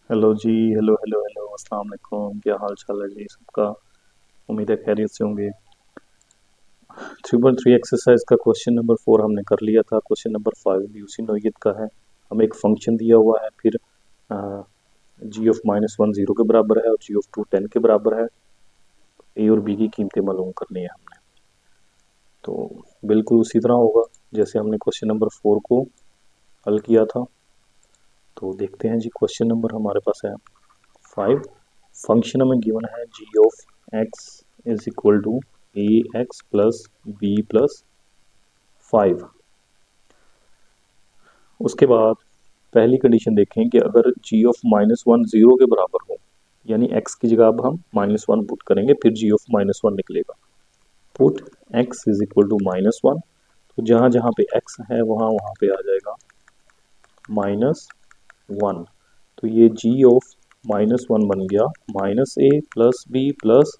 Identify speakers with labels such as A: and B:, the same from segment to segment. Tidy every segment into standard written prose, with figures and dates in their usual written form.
A: Hello जी। Hello hello hello, अस्सलाम वालेकुम। क्या हाल चाल है जी सबका? उम्मीद है खैरियत से होंगे। 3.3 एक्सरसाइज का क्वेश्चन नंबर 4 हमने कर लिया था। क्वेश्चन नंबर 5 भी उसी नौयत का है। हमें एक फंक्शन दिया हुआ है, फिर जी ऑफ -1 0 के बराबर है और जी ऑफ 2 10 के बराबर है। ए और बी की कीमतें मालूम करनी है हमने। तो बिल्कुल उसी तरह होगा जैसे हमने क्वेश्चन नंबर 4 को हल किया था। तो देखते हैं जी, क्वेश्चन नंबर हमारे पास है 5। फंक्शन हमें गिवन है g of x is equal to a x plus b plus 5। उसके बाद पहली कंडीशन देखें कि अगर जी ऑफ -1 0 के बराबर हो, यानी एक्स की जगह अब हम -1 पुट करेंगे, फिर जी ऑफ -1 निकलेगा। Put x is equal to -1, तो जहां जहां पे एक्स है वहां वहां पे आ जाएगा -1। तो ये जी ऑफ -1 बन गया -a + b +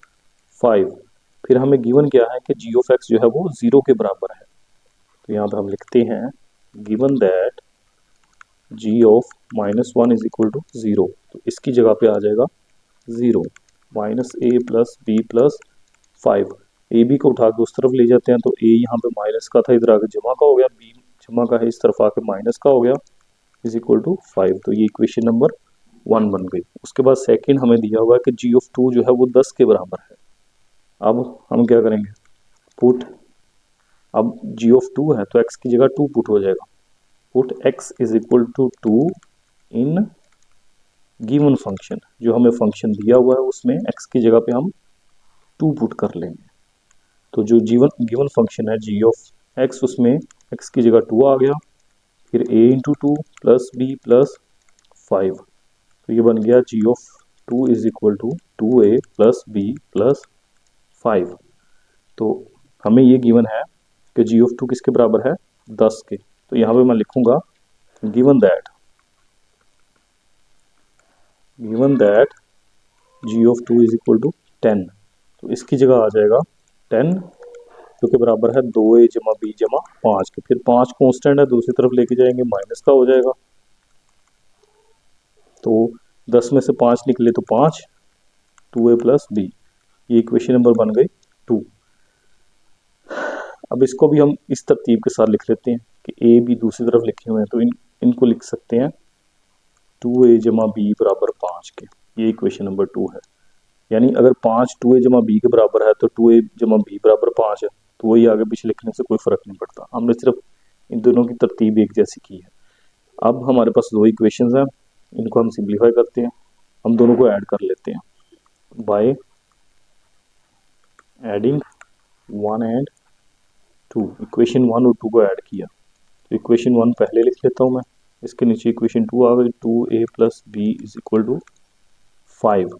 A: 5। फिर हमें गिवन क्या है कि जी ऑफ एक्स जो है वो 0 के बराबर है। तो यहाँ पे हम लिखते हैं given that g of -1 is equal to 0। तो इसकी जगह पे आ जाएगा 0 -a + b + 5। ए बी को उठा के उस तरफ ले जाते हैं, तो ए यहाँ पे माइनस का था, इधर आके जमा का हो गया, बी जमा का है, इस तरफ आके माइनस का हो गया, इज इक्वल टू 5। तो ये इक्वेशन नंबर 1 बन गई। उसके बाद सेकंड हमें दिया हुआ है कि जी ऑफ 2 जो है वो 10 के बराबर है। अब हम क्या करेंगे, पुट, अब जी ऑफ 2 है तो एक्स की जगह 2 पुट हो जाएगा। Put x is equal to 2 in given function, जो हमें फंक्शन दिया हुआ है उसमें एक्स की जगह पे हम 2 पुट कर लेंगे। तो जो जीवन गिवन फंक्शन है जी ऑफ एक्स, उसमें एक्स की जगह 2 आ गया, फिर a into 2 plus b plus 5। तो ये बन गया g of 2 is equal to 2a + b + 5। तो हमें ये गिवन है कि जी ऑफ 2 किसके बराबर है, 10 के। तो यहाँ पे मैं लिखूंगा given that g of 2 is equal to 10। तो इसकी जगह आ जाएगा 10, जो के बराबर है 2a + b + 5 के। फिर 5 कॉन्स्टेंट है, दूसरी तरफ लेके जाएंगे माइनस का हो जाएगा। तो 10 में से 5 निकले तो 5, 2a + b। ये इक्वेशन नंबर बन गई 2। अब इसको भी हम इस तरतीब के साथ लिख लेते हैं कि ए बी दूसरी तरफ लिखे हुए हैं, तो इनको लिख सकते हैं 2a + b = 5 के। ये इक्वेशन नंबर 2 है। यानी अगर 5 2a + b के बराबर है तो 2a + b = 5 है, तो वही आगे पीछे लिखने से कोई फर्क नहीं पड़ता। हमने सिर्फ इन दोनों की तरतीब एक जैसी की है। अब हमारे पास दो इक्वेशंस हैं, इनको हम सिंप्लीफाई करते हैं। हम दोनों को ऐड कर लेते हैं बाय एडिंग 1 एंड 2। इक्वेशन 1 और 2 को ऐड किया, तो इक्वेशन 1 पहले लिख लेता हूँ मैं, इसके नीचे इक्वेशन 2 आ गई, 2a + b = 5।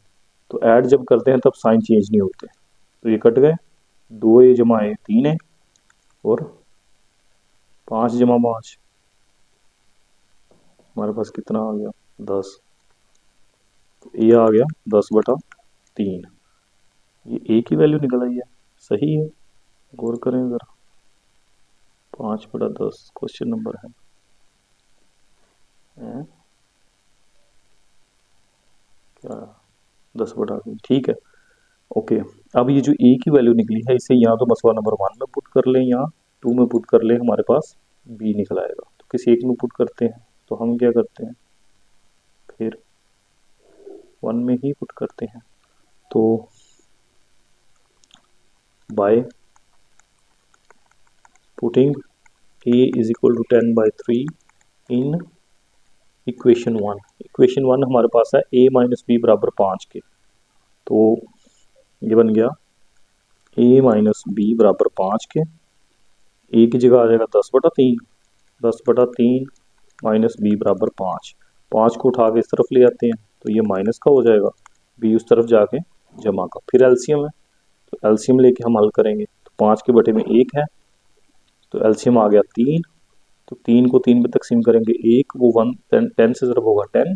A: तो ऐड जब करते हैं तब साइन चेंज नहीं होते, तो ये कट गए। 2a + a 3 है और 5 + 5 हमारे पास कितना आ गया, 10। तो ये आ गया 10/3। ये a की वैल्यू निकल आई है, सही है, गौर करें ज़रा। 5/10 क्वेश्चन नंबर है क्या, 10/3, ठीक है, ओके। अब ये जो ए की वैल्यू निकली है, इसे यहाँ तो मसला नंबर 1 में पुट कर लें, यहाँ 2 में पुट कर लें, हमारे पास बी निकल आएगा। तो किसी एक में पुट करते हैं, तो हम क्या करते हैं, फिर 1 में ही पुट करते हैं। तो by putting a is equal to 10/3 in equation 1। Equation 1 हमारे पास है a - b = 5 के। तो ये बन गया a - b = 5 के। a की जगह आ जाएगा 10/3, 10/3 -b = 5। 5 को उठा के इस तरफ ले आते हैं, तो ये माइनस का हो जाएगा, b उस तरफ जाके जमा का। फिर एलसीएम है, तो एलसीएम लेके हम हल करेंगे। तो 5 के बटे में 1 है, तो एलसीएम आ गया 3। तो 3 को 3 पे तकसीम करेंगे 1, वो 1 10 से ज़रब होगा 10,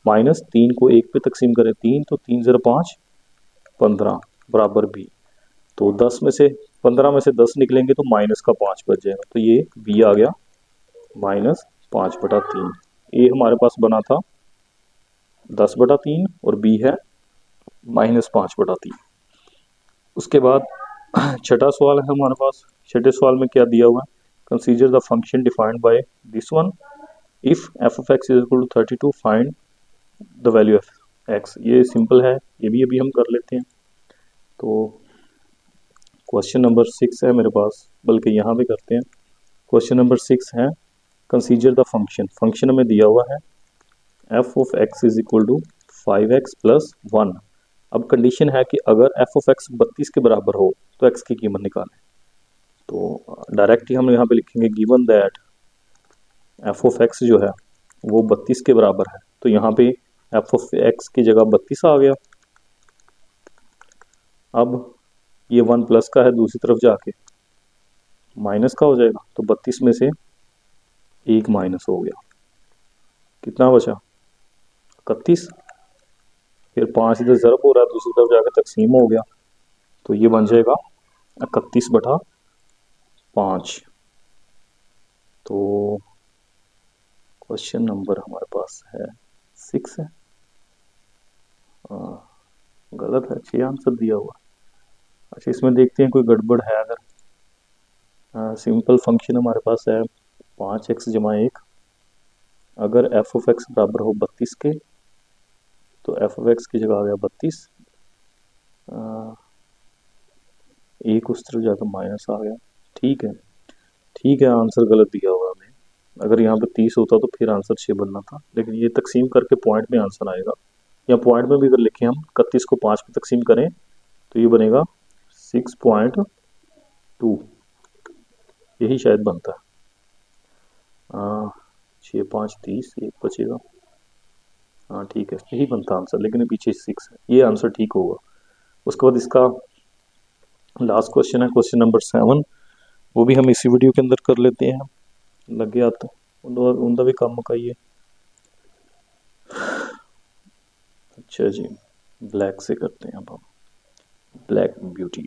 A: माइनस 3 को 1 पे तकसीम करें 3, तो 3 ज़रा 5 15 बराबर बी। तो 10 में से 15 में से 10 निकलेंगे तो माइनस का 5 बच जाएगा, तो ये बी आ गया -5/3। ए हमारे पास बना था 10/3 और b है -5/3। उसके बाद छठा सवाल है हमारे पास। छठे सवाल में क्या दिया हुआ है, consider the function defined by this one, if f of x is equal to 32 find the value of x. ये सिंपल है, ये भी अभी हम कर लेते हैं। तो क्वेश्चन नंबर 6 है मेरे पास, बल्कि यहाँ पे करते हैं। क्वेश्चन नंबर 6 है, कंसीडर द फंक्शन। फंक्शन में दिया हुआ है f of x is equal to 5x plus 1। अब कंडीशन है कि अगर एफ ऑफ एक्स 32 के बराबर हो तो एक्स की कीमत निकालें। तो डायरेक्ट ही हम यहाँ पे लिखेंगे given that f of x जो है वो 32 के बराबर है, तो यहाँ पे एफ ऑफ एक्स की जगह 32 आ गया। अब ये 1 प्लस का है, दूसरी तरफ जाके माइनस का हो जाएगा, तो 32 में से 1 माइनस हो गया, कितना बचा 31। फिर 5 इधर ज़रब हो रहा है, दूसरी तरफ जाके तकसीम हो गया, तो ये बन जाएगा 31/5। तो क्वेश्चन नंबर हमारे पास है 6 है, गलत है, 6 आंसर दिया हुआ। अच्छा, इसमें देखते हैं कोई गड़बड़ है अगर। सिंपल फंक्शन हमारे पास है 5x जमा 1। अगर एफ ऑफ एक्स बराबर हो 32 के, तो एफ ऑफ एक्स की जगह आ गया 32, एक उस तरफ जाकर माइनस आ गया। ठीक है, ठीक है, आंसर गलत दिया हुआ हमें। अगर यहाँ पे 30 होता तो फिर आंसर 6 बनना था, लेकिन ये तकसीम करके पॉइंट में आंसर आएगा। या पॉइंट में भी अगर लिखें हम 31 को 5 पे तकसीम करें तो ये बनेगा 6.2, यही शायद बनता है। 6 5 30, एक बचेगा। हाँ ठीक है, यही बनता आंसर, लेकिन पीछे 6 है, ये आंसर ठीक होगा। उसके बाद इसका लास्ट क्वेश्चन है, क्वेश्चन नंबर 7। वो भी हम इसी वीडियो के अंदर कर लेते हैं, लग गया तो उनका भी काम मुकाइए। अच्छा जी, ब्लैक से करते हैं अब हम, black beauty.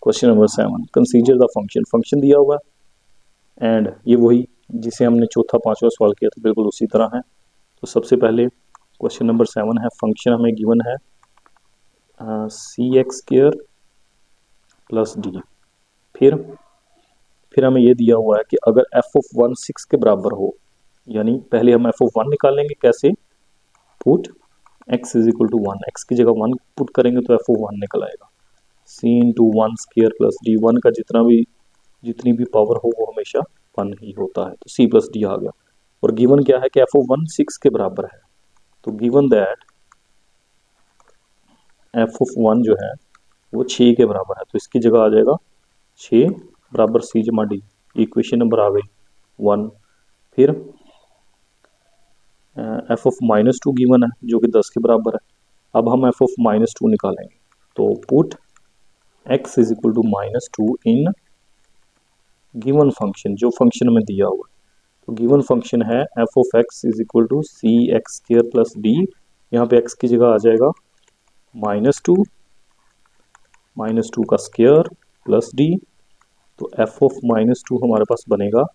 A: Question number 7, consider the function. Function दिया हुआ एंड ये वही जिसे हमने चौथा पांचवा सवाल किया था, बिल्कुल उसी तरह है। तो सबसे पहले क्वेश्चन नंबर 7 है, फंक्शन हमें गिवन है cx² प्लस डी। फिर हमें ये दिया हुआ है कि अगर एफ ऑफ 1 6 के बराबर हो, यानी पहले हम एफ ऑफ 1 निकालेंगे, कैसे, put x is equal to 1, x की जगह 1 पुट करेंगे तो एफ ऑफ 1 निकल आएगा। c इंटू 1² प्लस डी, 1 का जितनी भी पावर हो वो हमेशा 1 ही होता है, तो c प्लस डी आ गया। और गिवन क्या है कि एफ ऑफ 1 6 के बराबर है, तो गिवन दैट एफ ऑफ 1 जो है वो 6 के बराबर है, तो इसकी जगह आ जाएगा 6 बराबर c जमा डी। इक्वेशन नंबर आ गई 1। फिर एफ ऑफ -2 गिवन है जो कि 10 के बराबर है। अब हम एफ ऑफ -2 निकालेंगे, तो put x is equal to -2 in given function, जो फंक्शन में दिया हुआ है। तो गिवन फंक्शन है f of x is equal to cx² plus d. यहाँ पे x की जगह आ जाएगा -2 का स्क्वायर प्लस डी, तो एफ ऑफ -2 हमारे पास बनेगा,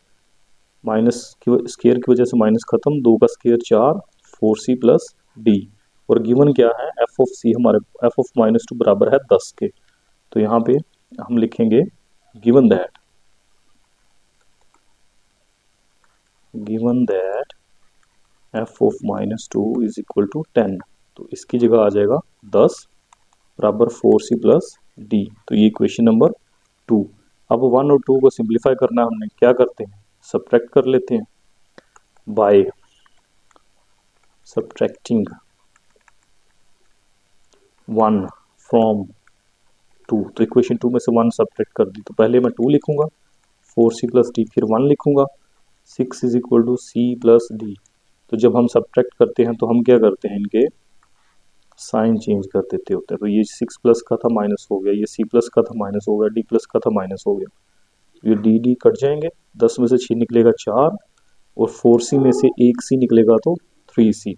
A: माइनस की स्क्वायर की वजह से माइनस खत्म, 2 का स्क्वायर 4, 4c प्लस डी। और गिवन क्या है, एफ ऑफ सी हमारे एफ ऑफ -2 बराबर है 10 के, तो यहाँ पे हम लिखेंगे given that f of -2 is equal to 10, तो इसकी जगह आ जाएगा 10 बराबर 4c प्लस डी। तो ये इक्वेशन नंबर 2। अब 1 और 2 को सिंप्लीफाई करना है हमने, क्या करते हैं, सब्ट्रैक्ट कर लेते हैं बाय सब्ट्रैक्टिंग 1 फ्रॉम 2। तो इक्वेशन 2 में से 1 सब्ट्रैक्ट कर दी, तो पहले मैं 2 लिखूंगा, 4c प्लस डी, फिर 1 लिखूंगा, 6 is equal to c plus d. तो जब हम सब्ट्रैक्ट करते हैं तो हम क्या करते हैं, इनके साइन चेंज कर देते होते हैं। तो ये 6 प्लस का था माइनस हो गया, ये c प्लस का था माइनस हो गया, d प्लस का था माइनस हो गया, ये डी कट जाएंगे, 10 में से 6 निकलेगा 4, और 4c में से 1c निकलेगा तो 3c।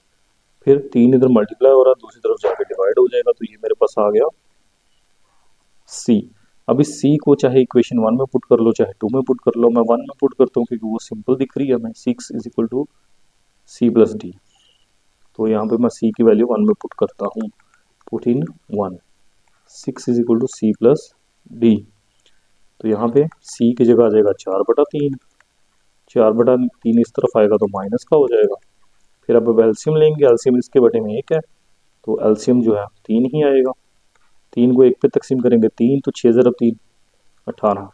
A: फिर 3 इधर मल्टीप्लाई हो रहा है, दूसरी तरफ जाके डिवाइड हो जाएगा, तो ये मेरे पास आ गया c। अब इस c को चाहे इक्वेशन 1 में पुट कर लो चाहे 2 में पुट कर लो, मैं 1 में पुट करता हूँ क्योंकि वो सिंपल दिख रही है हमें, 6 is equal to c plus d. तो यहाँ पे मैं सी की वैल्यू 1 में पुट करता हूँ, put in 1, 6 is equal to c plus d. तो यहाँ पे सी की जगह आ जाएगा 4/3, 4/3 इस तरफ आएगा तो माइनस का हो जाएगा। फिर अब एलसीएम लेंगे, एलसीएम इसके बटे में 1 है, तो एलसीएम जो है 3 ही आएगा। 3 को 1 पे तकसीम करेंगे 3, तो 6 × 3 18,